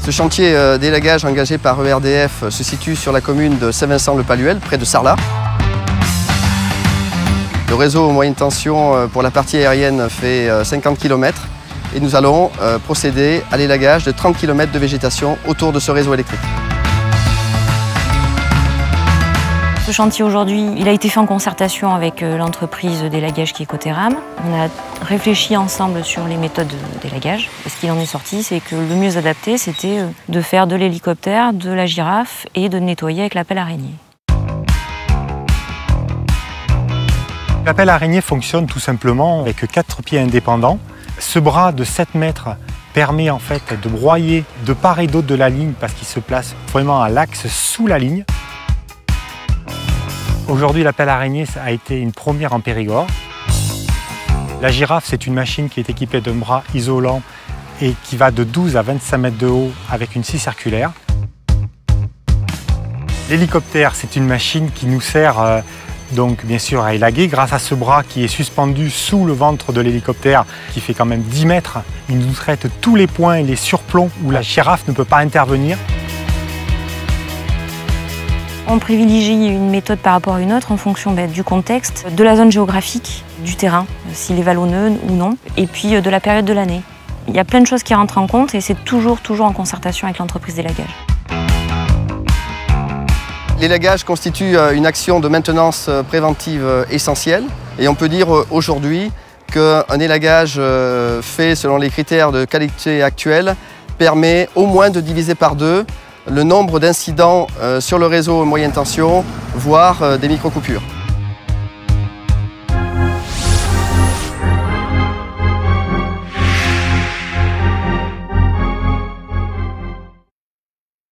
Ce chantier d'élagage engagé par ERDF se situe sur la commune de Saint-Vincent-le-Palluel, près de Sarlat. Le réseau moyenne tension pour la partie aérienne fait 50 km et nous allons procéder à l'élagage de 30 km de végétation autour de ce réseau électrique. Ce chantier aujourd'hui, il a été fait en concertation avec l'entreprise d'élagage qui est Coteram. On a réfléchi ensemble sur les méthodes d'élagage. Et ce qu'il en est sorti, c'est que le mieux adapté, c'était de faire de l'hélicoptère, de la girafe et de nettoyer avec la pelle araignée. La pelle araignée fonctionne tout simplement avec 4 pieds indépendants. Ce bras de 7 mètres permet en fait de broyer de part et d'autre de la ligne parce qu'il se place vraiment à l'axe sous la ligne. Aujourd'hui, la pelle araignée a été une première en Périgord. La girafe, c'est une machine qui est équipée d'un bras isolant et qui va de 12 à 25 mètres de haut avec une scie circulaire. L'hélicoptère, c'est une machine qui nous sert donc bien sûr à élaguer grâce à ce bras qui est suspendu sous le ventre de l'hélicoptère qui fait quand même 10 mètres. Il nous traite tous les points et les surplombs où la girafe ne peut pas intervenir. On privilégie une méthode par rapport à une autre en fonction du contexte, de la zone géographique, du terrain, s'il est vallonneux ou non, et puis de la période de l'année. Il y a plein de choses qui rentrent en compte et c'est toujours en concertation avec l'entreprise d'élagage. L'élagage constitue une action de maintenance préventive essentielle et on peut dire aujourd'hui qu'un élagage fait selon les critères de qualité actuels permet au moins de diviser par 2 le nombre d'incidents sur le réseau moyenne tension, voire des micro-coupures.